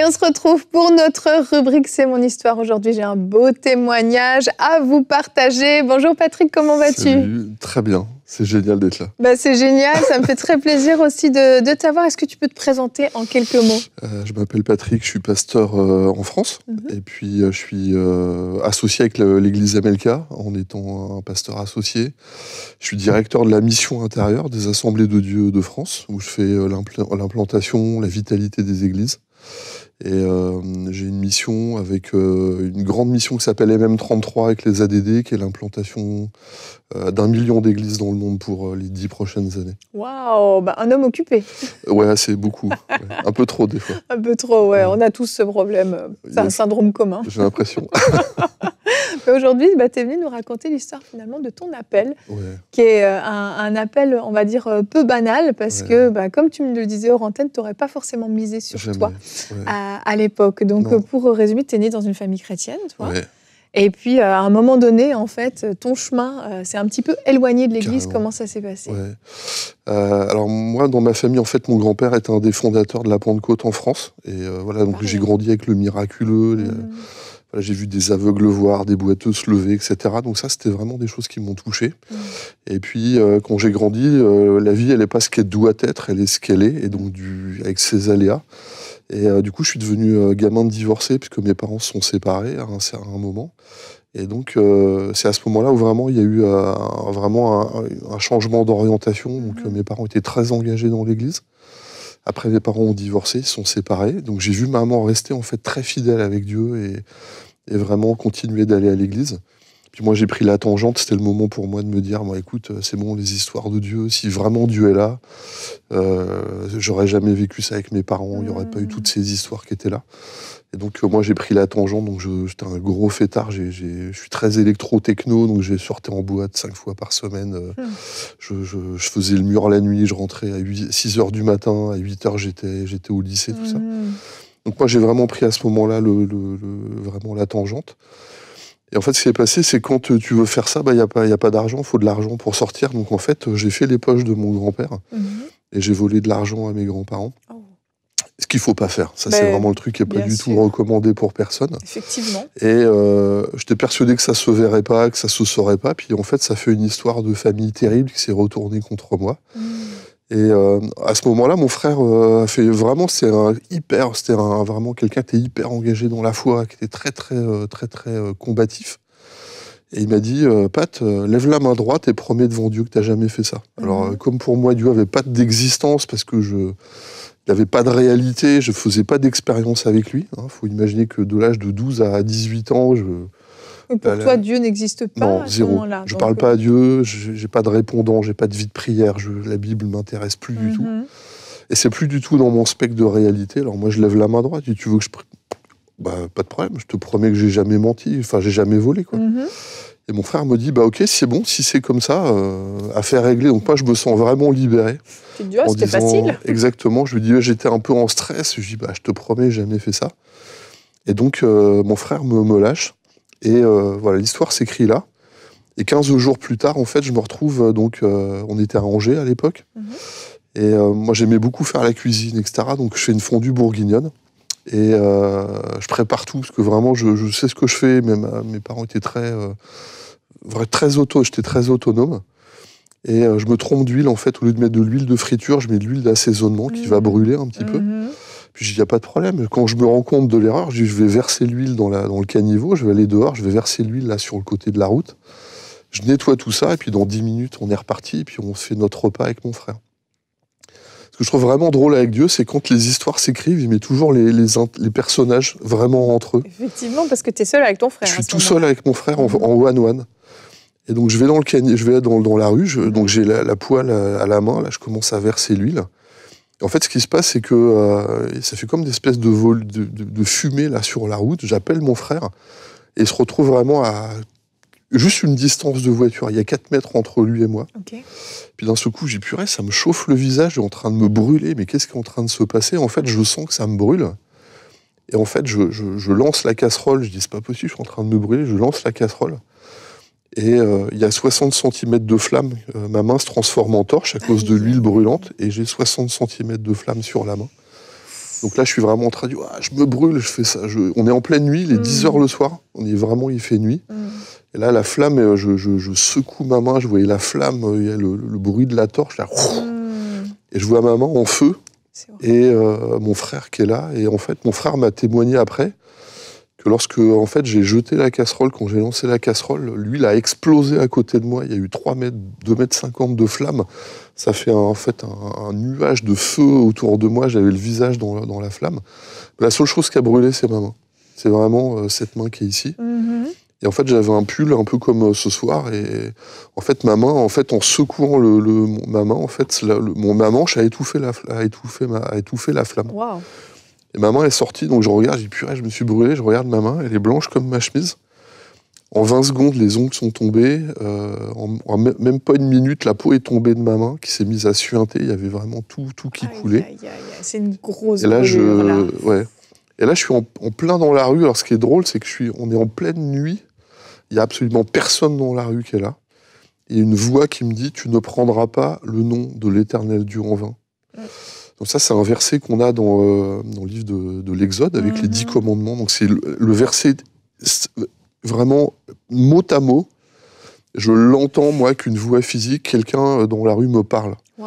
Et on se retrouve pour notre rubrique C'est mon histoire. Aujourd'hui, j'ai un beau témoignage à vous partager. Bonjour Patrick, comment vas-tu ? Salut, très bien. C'est génial d'être là. C'est génial, ça me fait très plaisir aussi de t'avoir. Est-ce que tu peux te présenter en quelques mots ? Je m'appelle Patrick, je suis pasteur en France. Et puis je suis associé avec l'église Amelka en étant un pasteur associé. Je suis directeur de la mission intérieure des Assemblées de Dieu de France, où je fais l'implantation, la vitalité des églises. Et j'ai une mission avec une grande mission qui s'appelle MM33 avec les ADD, qui est l'implantation d'1 million d'églises dans le monde pour les 10 prochaines années. Waouh, un homme occupé. Ouais, c'est beaucoup. Ouais. Un peu trop des fois. Un peu trop, ouais. On a tous ce problème. C'est un syndrome commun. J'ai l'impression. Mais aujourd'hui, tu es venu nous raconter l'histoire finalement de ton appel, qui est un appel, on va dire, peu banal, parce que, comme tu me le disais hors antenne, tu n'aurais pas forcément misé sur toi à l'époque. Donc, pour résumer, tu es né dans une famille chrétienne, toi. Ouais. Et puis, à un moment donné, en fait, ton chemin s'est un petit peu éloigné de l'église. Comment ça s'est passé ? Alors, moi, dans ma famille, en fait, mon grand-père était un des fondateurs de la Pentecôte en France. Et voilà, donc j'ai grandi avec le miraculeux. J'ai vu des aveugles voir, des boiteux se lever, etc. Donc ça, c'était vraiment des choses qui m'ont touché. Et puis, quand j'ai grandi, la vie, elle n'est pas ce qu'elle doit être, elle est ce qu'elle est. Et donc, avec ses aléas. Et du coup, je suis devenu gamin de divorcé, puisque mes parents se sont séparés à un moment. Et donc, c'est à ce moment-là où vraiment, il y a eu un changement d'orientation. Donc, mes parents étaient très engagés dans l'église. Après, mes parents ont divorcé, ils se sont séparés. Donc, j'ai vu maman rester en fait très fidèle avec Dieu et vraiment continuer d'aller à l'église. Puis moi, j'ai pris la tangente. C'était le moment pour moi de me dire, écoute, c'est bon, les histoires de Dieu, si vraiment Dieu est là, j'aurais jamais vécu ça avec mes parents, il n'y aurait pas eu toutes ces histoires qui étaient là. Et donc, moi, j'ai pris la tangente, donc j'étais un gros fêtard, je suis très électro-techno, donc j'ai sorti en boîte 5 fois par semaine. Je faisais le mur la nuit, je rentrais à 6 h du matin, à 8 h, j'étais au lycée, tout ça. Donc moi, j'ai vraiment pris à ce moment-là vraiment la tangente. Et en fait, ce qui s'est passé, c'est quand tu veux faire ça, il y a pas d'argent, il faut de l'argent pour sortir. Donc en fait, j'ai fait les poches de mon grand-père et j'ai volé de l'argent à mes grands-parents. Ce qu'il ne faut pas faire. Ça, c'est vraiment le truc qui n'est pas du tout recommandé pour personne. Effectivement. Et j'étais persuadé que ça ne se verrait pas, que ça ne se saurait pas. Puis en fait, ça fait une histoire de famille terrible qui s'est retournée contre moi. Et à ce moment-là, mon frère a fait vraiment, c'était vraiment quelqu'un qui était hyper engagé dans la foi, qui était très combatif. Et il m'a dit, Pat, lève la main droite et promets devant Dieu que tu n'as jamais fait ça. Alors, comme pour moi, Dieu n'avait pas d'existence parce que il n'avait pas de réalité, je ne faisais pas d'expérience avec lui. Faut imaginer que de l'âge de 12 à 18 ans, pour toi, Dieu n'existe pas? Non, zéro. Je ne parle pas à Dieu, je n'ai pas de répondant, je n'ai pas de vie de prière, la Bible ne m'intéresse plus du tout. Et c'est plus du tout dans mon spectre de réalité. Alors moi, je lève la main droite, et tu veux que je... pas de problème, je te promets que j'ai jamais menti, j'ai jamais volé, quoi. Et mon frère me dit, ok, c'est bon, si c'est comme ça, affaire réglée. Donc moi, je me sens vraiment libéré. Tu te dis, c'était facile. Exactement, je lui dis, j'étais un peu en stress, je lui dis, je te promets, j'ai jamais fait ça. Et donc, mon frère me lâche. Et voilà, l'histoire s'écrit là. Et 15 jours plus tard, en fait, je me retrouve, on était à Angers à l'époque. Et moi, j'aimais beaucoup faire la cuisine, etc. Donc, je fais une fondue bourguignonne. Et je prépare tout, parce que vraiment, je sais ce que je fais. Même mes parents étaient j'étais très autonome. Et je me trompe d'huile, en fait. Au lieu de mettre de l'huile de friture, je mets de l'huile d'assaisonnement qui va brûler un petit peu. Puis je dis, il n'y a pas de problème. Quand je me rends compte de l'erreur, je dis, je vais verser l'huile dans le caniveau, je vais aller dehors, je vais verser l'huile là sur le côté de la route. Je nettoie tout ça, et puis dans 10 minutes, on est reparti, et puis on se fait notre repas avec mon frère. Ce que je trouve vraiment drôle avec Dieu, c'est quand les histoires s'écrivent, il met toujours les personnages vraiment entre eux. Effectivement, parce que tu es seul avec ton frère. Je suis tout seul avec mon frère en one-one. Et donc je vais dans la rue, donc j'ai la poêle à la main, là je commence à verser l'huile. En fait, ce qui se passe, c'est que ça fait comme des espèces de fumée là sur la route. J'appelle mon frère et il se retrouve vraiment à juste une distance de voiture. Il y a 4 mètres entre lui et moi. Puis d'un seul coup, j'ai purée, ça me chauffe le visage, est en train de me brûler. Mais qu'est-ce qui est en train de se passer ? En fait, je sens que ça me brûle. Et en fait, je lance la casserole. Je dis, c'est pas possible, je suis en train de me brûler. Je lance la casserole. Et il y a 60 cm de flamme. Ma main se transforme en torche à cause de l'huile brûlante. Et j'ai 60 cm de flamme sur la main. Donc là, je suis vraiment en train de dire, je me brûle, je fais ça. On est en pleine nuit, il est 10h le soir. Il fait nuit. Et là, la flamme, je secoue ma main, je voyais la flamme, il y a le bruit de la torche, là. Et je vois ma main en feu. Et mon frère qui est là. Et en fait, mon frère m'a témoigné après que lorsque en fait, j'ai jeté la casserole, quand j'ai lancé la casserole, lui, il a explosé à côté de moi. Il y a eu 3 mètres, 2,50 m de flamme. Ça fait un nuage de feu autour de moi. J'avais le visage dans la flamme. La seule chose qui a brûlé, c'est ma main. C'est vraiment cette main qui est ici. Et en fait, j'avais un pull un peu comme ce soir. Et en fait, ma main, en secouant ma main, en fait, ma manche a étouffé la flamme. Wow. Et ma main est sortie, donc je regarde, je dis purée, je me suis brûlé, je regarde ma main, elle est blanche comme ma chemise. En 20 secondes, les ongles sont tombés. En même pas une minute, la peau est tombée de ma main, qui s'est mise à suinter. Il y avait vraiment tout qui coulait. C'est une grosse Et là, brûlure, ouais. Et là, je suis en plein dans la rue. Alors, ce qui est drôle, c'est que on est en pleine nuit. Il n'y a absolument personne dans la rue qui est là. Il y a une voix qui me dit « Tu ne prendras pas le nom de l'Éternel Dieu en vain ». Donc ça, c'est un verset qu'on a dans le livre de l'Exode, avec les 10 commandements. Donc c'est le verset vraiment mot à mot. Je l'entends, moi, qu'une voix physique, quelqu'un dans la rue me parle. Wow.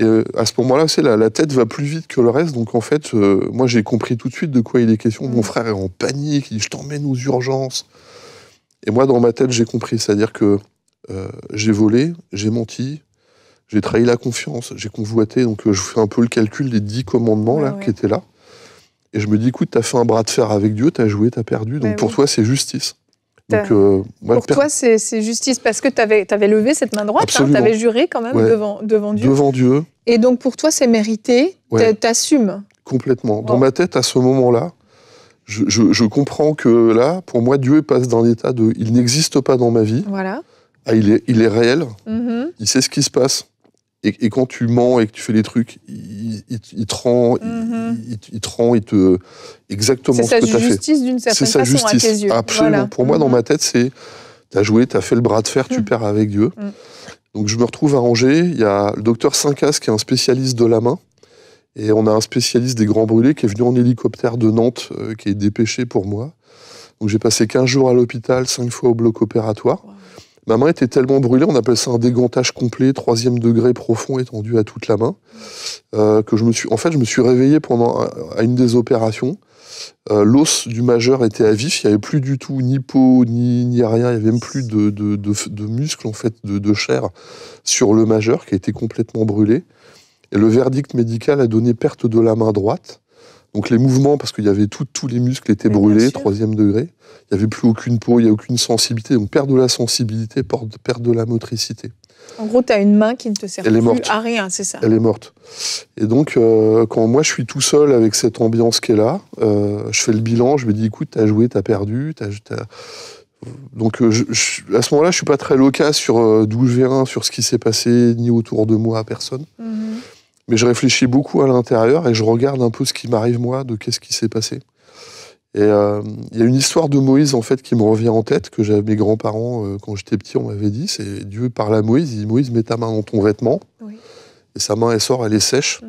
Et à ce moment-là, la tête va plus vite que le reste. Donc en fait, moi, j'ai compris tout de suite de quoi il est question. Mon frère est en panique, il dit « Je t'emmène aux urgences ». Et moi, dans ma tête, j'ai compris. C'est-à-dire que j'ai volé, j'ai menti, j'ai trahi la confiance, j'ai convoité. Donc je fais un peu le calcul des 10 commandements qui étaient là. Et je me dis, écoute, t'as fait un bras de fer avec Dieu, t'as joué, t'as perdu. Donc pour toi, c'est justice. Donc, pour toi, c'est justice parce que t'avais levé cette main droite, hein, t'avais juré quand même devant Dieu. Devant Dieu. Et donc pour toi, c'est mérité, t'assumes. Complètement. Dans ma tête, à ce moment-là, je comprends que là, pour moi, Dieu passe d'un état de « il n'existe pas dans ma vie » à « il est réel, il sait ce qui se passe ». Et quand tu mens et que tu fais des trucs, il te rend, exactement ce que tu as fait. C'est sa justice d'une certaine façon à tes yeux. Absolument. Voilà. Pour moi, dans ma tête, c'est t'as joué, t'as fait le bras de fer, tu perds avec Dieu. Donc je me retrouve à Angers. Il y a le docteur Sincas qui est un spécialiste de la main. Et on a un spécialiste des grands brûlés qui est venu en hélicoptère de Nantes, qui est dépêché pour moi. Donc j'ai passé 15 jours à l'hôpital, 5 fois au bloc opératoire. Wow. Ma main était tellement brûlée, on appelle ça un dégantage complet, 3e degré profond étendu à toute la main, que je me suis réveillé à une des opérations. L'os du majeur était à vif, il n'y avait plus du tout ni peau, ni rien, il n'y avait même plus de muscles, en fait, de chair sur le majeur qui a été complètement brûlé. Et le verdict médical a donné perte de la main droite. Donc les mouvements, parce qu'il y avait tous les muscles étaient brûlés, 3e degré. Il n'y avait plus aucune peau, il n'y a aucune sensibilité. Donc perte de la sensibilité, perte de la motricité. En gros, tu as une main qui ne te sert plus à rien, c'est ça? Elle est morte. Et donc, quand moi je suis tout seul avec cette ambiance qui est là, je fais le bilan, je me dis, écoute, t'as joué, t'as perdu, Donc à ce moment-là, je suis pas très loquace sur d'où je viens, sur ce qui s'est passé, ni autour de moi, à personne. Mais je réfléchis beaucoup à l'intérieur et je regarde un peu ce qui m'arrive moi, de qu'est-ce qui s'est passé. Et il y a une histoire de Moïse en fait qui me revient en tête, que mes grands-parents, quand j'étais petit, on m'avait dit. C'est Dieu parle à Moïse, il dit Moïse, mets ta main dans ton vêtement. Et sa main, elle sort, elle est sèche.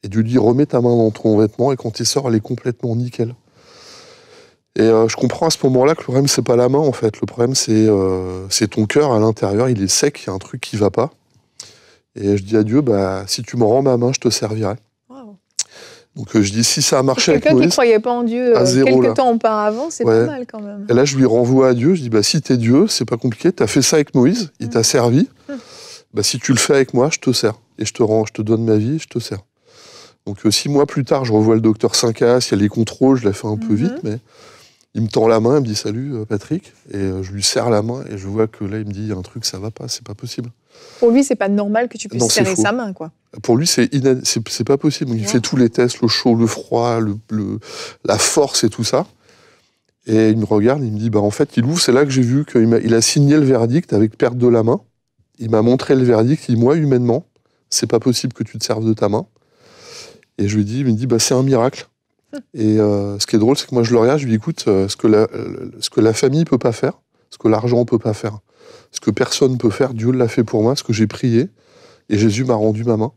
Et Dieu dit, remets ta main dans ton vêtement, et quand il sort, elle est complètement nickel. Et je comprends à ce moment-là que le problème, c'est pas la main, en fait. Le problème, c'est ton cœur à l'intérieur, il est sec, il y a un truc qui va pas. Et je dis à Dieu, si tu me rends ma main, je te servirai. Wow. Donc je dis, si ça a marché avec Moïse... Quelqu'un qui ne croyait pas en Dieu quelques temps auparavant, c'est pas mal quand même. Et là, je lui renvoie à Dieu, je dis, si t'es Dieu, c'est pas compliqué, t'as fait ça avec Moïse, il t'a servi, si tu le fais avec moi, je te sers. Et je te donne ma vie, je te sers. Donc 6 mois plus tard, je revois le docteur Sincas, il y a les contrôles, je la fais un peu vite, mais il me tend la main, il me dit, salut Patrick, et je lui serre la main, et je vois que là, il me dit, il y a un truc, ça va pas, c'est pas possible. Pour lui, c'est pas normal que tu puisses serrer sa main, quoi. Pour lui, c'est pas possible. Il fait tous les tests, le chaud, le froid, la force et tout ça. Et il me regarde, il me dit, en fait, il ouvre, c'est là que j'ai vu qu'il a signé le verdict avec perte de la main. Il m'a montré le verdict, il dit, moi, humainement, c'est pas possible que tu te serves de ta main. Et je lui dis, il me dit, c'est un miracle. Et ce qui est drôle, c'est que moi, je le regarde, je lui dis, écoute, ce que la famille peut pas faire, ce que l'argent peut pas faire, ce que personne peut faire, Dieu l'a fait pour moi, ce que j'ai prié. Et Jésus m'a rendu ma main.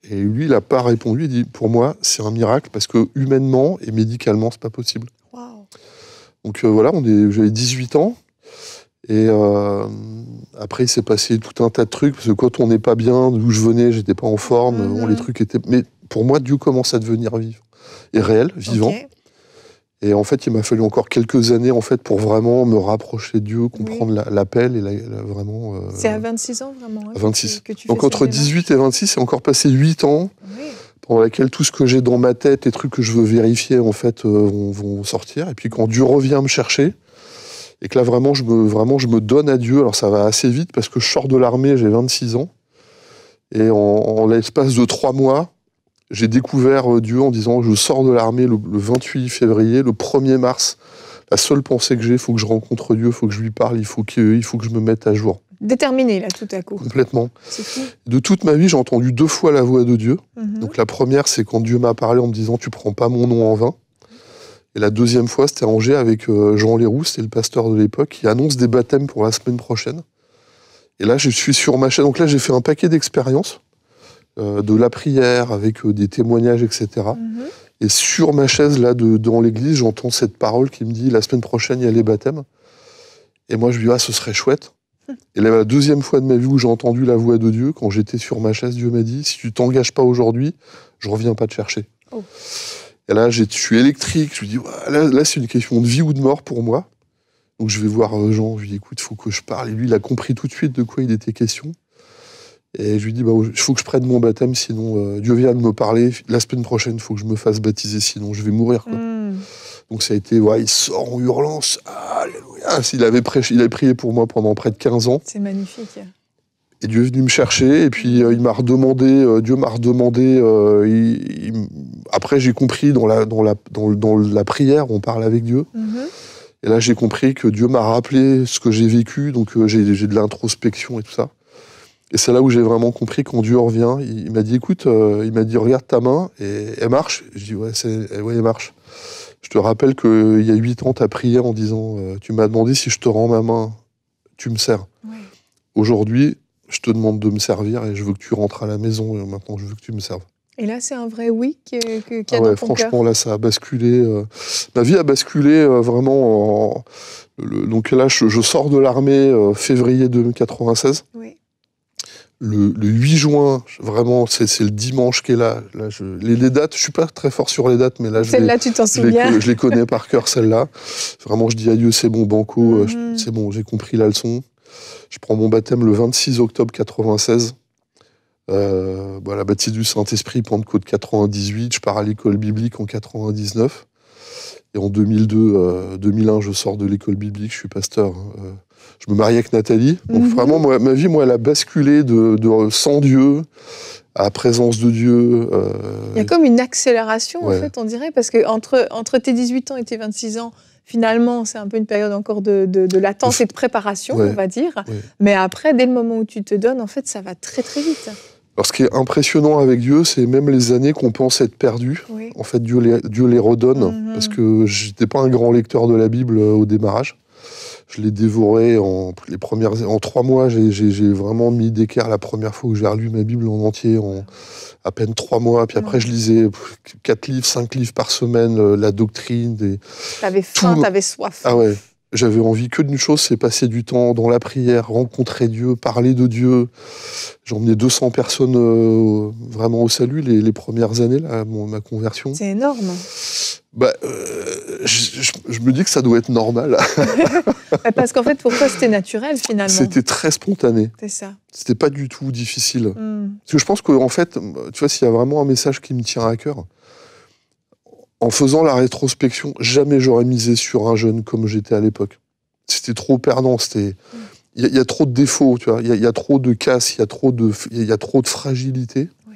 Et lui, il n'a pas répondu. Il dit, pour moi, c'est un miracle parce que humainement et médicalement, c'est pas possible. Wow. Donc voilà, j'avais 18 ans. Et après, il s'est passé tout un tas de trucs. Parce que quand on n'est pas bien, d'où je venais, j'étais pas en forme. Bon, les trucs étaient... Mais pour moi, Dieu commence à devenir vivant. Et réel, vivant. Okay. Et en fait, il m'a fallu encore quelques années en fait, pour vraiment me rapprocher de Dieu, comprendre l'appel. Et vraiment. C'est à 26 ans, vraiment. Hein, à 26. Donc entre 18 et 26, c'est encore passé 8 ans, pendant lesquels tout ce que j'ai dans ma tête, les trucs que je veux vérifier, en fait, vont sortir. Et puis quand Dieu revient me chercher, et que là, vraiment, je me donne à Dieu. Alors ça va assez vite, parce que je sors de l'armée, j'ai 26 ans. Et en l'espace de 3 mois, j'ai découvert Dieu en disant, je sors de l'armée le 28 février, le 1er mars. La seule pensée que j'ai, il faut que je rencontre Dieu, il faut que je lui parle, il faut que je me mette à jour. Déterminé, là, tout à coup. Complètement. De toute ma vie, j'ai entendu 2 fois la voix de Dieu. Donc la première, c'est quand Dieu m'a parlé en me disant, tu prends pas mon nom en vain. Et la deuxième fois, c'était à Angers avec Jean Leroux, c'était le pasteur de l'époque, qui annonce des baptêmes pour la semaine prochaine. Et là, je suis sur ma chaise. Donc là, j'ai fait un paquet d'expériences. De la prière, avec des témoignages, etc. Et sur ma chaise, là, dans l'église, j'entends cette parole qui me dit, la semaine prochaine, il y a les baptêmes. Et moi, je me dis, ce serait chouette. Et là, la deuxième fois de ma vie où j'ai entendu la voix de Dieu, quand j'étais sur ma chaise, Dieu m'a dit, si tu t'engages pas aujourd'hui, je reviens pas te chercher. Oh. Et là, je suis électrique, je me dis, là, c'est une question de vie ou de mort pour moi. Donc je vais voir Jean, je lui dis, écoute, il faut que je parle. Et lui, il a compris tout de suite de quoi il était question. Et je lui dis, il faut que je prenne mon baptême, sinon Dieu vient de me parler. La semaine prochaine, il faut que je me fasse baptiser, sinon je vais mourir. Quoi. Donc ça a été, il sort en hurlant, alléluia. Il avait prié pour moi pendant près de 15 ans. C'est magnifique. Et Dieu est venu me chercher, et puis Dieu m'a redemandé. Après, j'ai compris dans la prière, on parle avec Dieu. Et là, j'ai compris que Dieu m'a rappelé ce que j'ai vécu, donc j'ai de l'introspection et tout ça. Et c'est là où j'ai vraiment compris, quand Dieu revient, il m'a dit, écoute, regarde ta main, et elle marche. Je dis, elle marche. Je te rappelle qu'il y a 8 ans, tu as prié en disant, tu m'as demandé si je te rends ma main, tu me sers. Ouais. Aujourd'hui, je te demande de me servir, et je veux que tu rentres à la maison, et maintenant, je veux que tu me serves. Et là, c'est un vrai oui qu'il y a dans ton franchement, cœur. Là, ça a basculé. Ma vie a basculé vraiment. Donc là, je sors de l'armée février 1996. Oui. Le 8 juin, vraiment, c'est le dimanche qui est là. Les dates, je ne suis pas très fort sur les dates, mais là, celle-là, tu t'en souviens. Je les connais par cœur, celle-là. Vraiment, je dis adieu, c'est bon, banco, c'est bon, j'ai compris la leçon. Je prends mon baptême le 26 octobre 1996. La baptise du Saint-Esprit, Pentecôte 98. Je pars à l'école biblique en 1999. Et en 2001, je sors de l'école biblique, je suis pasteur. Je me marie avec Nathalie. Donc vraiment, ma vie, elle a basculé de sans Dieu à la présence de Dieu. Il y a comme une accélération, en fait, on dirait, parce que entre tes 18 ans et tes 26 ans, finalement, c'est un peu une période encore de latence et de préparation, on va dire. Ouais. Mais après, dès le moment où tu te donnes, en fait, ça va très, très vite. Alors, ce qui est impressionnant avec Dieu, c'est même les années qu'on pense être perdues. Oui. En fait, Dieu les redonne, parce que je n'étais pas un grand lecteur de la Bible au démarrage. Je l'ai dévoré en 3 mois. J'ai vraiment mis d'équerre la première fois où j'ai relu ma Bible en entier, en à peine 3 mois. Puis après, je lisais 4 livres, 5 livres par semaine, la doctrine. T'avais faim, t'avais soif. Ah ouais. J'avais envie que d'une chose, c'est passer du temps dans la prière, rencontrer Dieu, parler de Dieu. J'ai emmené 200 personnes vraiment au salut les premières années, là, ma conversion. C'est énorme. Je me dis que ça doit être normal. Parce qu'en fait, pour toi, c'était naturel, finalement. C'était très spontané. C'est ça. C'était pas du tout difficile. Parce que je pense qu'en fait, tu vois, s'il y a vraiment un message qui me tient à cœur, en faisant la rétrospection, jamais j'aurais misé sur un jeune comme j'étais à l'époque. C'était trop perdant. Il y a trop de défauts, tu vois. Il y a trop de casses, il y a trop de fragilité. Oui.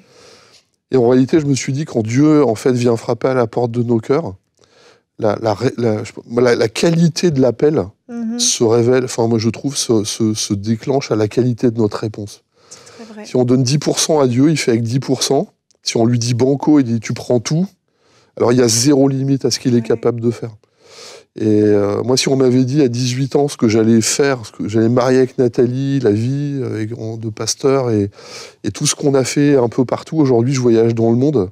Et en réalité, je me suis dit, quand Dieu, en fait, vient frapper à la porte de nos cœurs, la qualité de l'appel se révèle, enfin, moi, je trouve, se déclenche à la qualité de notre réponse. C'est très vrai. Si on donne 10% à Dieu, il fait avec 10%. Si on lui dit banco, il dit tu prends tout. Alors, il y a zéro limite à ce qu'il est capable de faire. Et moi, si on m'avait dit à 18 ans ce que j'allais faire, ce que j'allais marier avec Nathalie, la vie de pasteur et tout ce qu'on a fait un peu partout, aujourd'hui, je voyage dans le monde.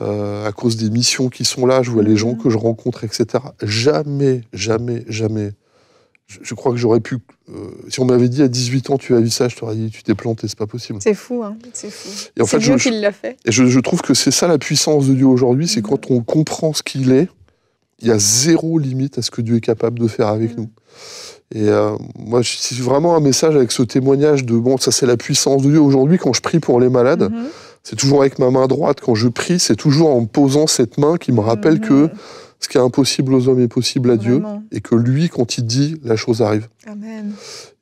À cause des missions qui sont là, je vois les gens que je rencontre, etc. Jamais, jamais, jamais. Je crois que j'aurais pu... si on m'avait dit à 18 ans, tu as vu ça, je t'aurais dit, tu t'es planté, c'est pas possible. C'est fou, hein, c'est fou. Et en fait, Dieu qui l'a fait. Et je trouve que c'est ça la puissance de Dieu aujourd'hui, c'est quand on comprend ce qu'il est, il y a zéro limite à ce que Dieu est capable de faire avec nous. Et moi, c'est vraiment un message avec ce témoignage de, bon, ça c'est la puissance de Dieu. Aujourd'hui, quand je prie pour les malades, c'est toujours avec ma main droite. Quand je prie, c'est toujours en me posant cette main qui me rappelle que ce qui est impossible aux hommes est possible à Dieu. Et que lui, quand il dit, la chose arrive. Amen.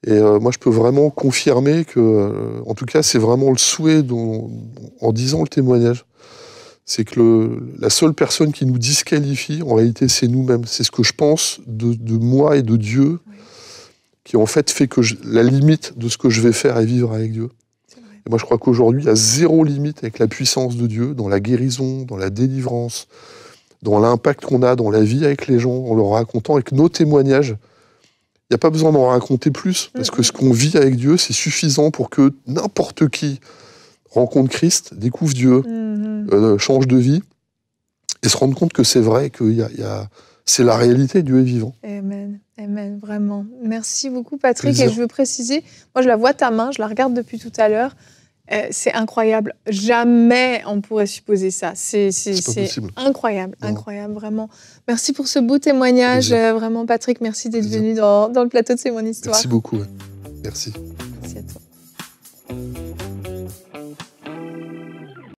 Et moi, je peux vraiment confirmer que, en tout cas, c'est vraiment le souhait en disant le témoignage. C'est que la seule personne qui nous disqualifie, en réalité, c'est nous-mêmes. C'est ce que je pense de moi et de Dieu, qui en fait fait que la limite de ce que je vais faire est vivre avec Dieu. Et moi, je crois qu'aujourd'hui, il y a zéro limite avec la puissance de Dieu, dans la guérison, dans la délivrance, dans l'impact qu'on a dans la vie avec les gens, en leur racontant, avec nos témoignages. Il n'y a pas besoin d'en raconter plus, parce que ce qu'on vit avec Dieu, c'est suffisant pour que n'importe qui rencontre Christ, découvre Dieu, change de vie, et se rende compte que c'est vrai, que c'est la réalité, Dieu est vivant. Amen, amen, vraiment. Merci beaucoup, Patrick. Plaisir. Et je veux préciser, moi je la vois ta main, je la regarde depuis tout à l'heure. C'est incroyable. Jamais on pourrait supposer ça. C'est incroyable, incroyable, vraiment. Merci pour ce beau témoignage. Vraiment, Patrick, merci d'être venu dans le plateau de C'est mon histoire. Merci beaucoup. Merci.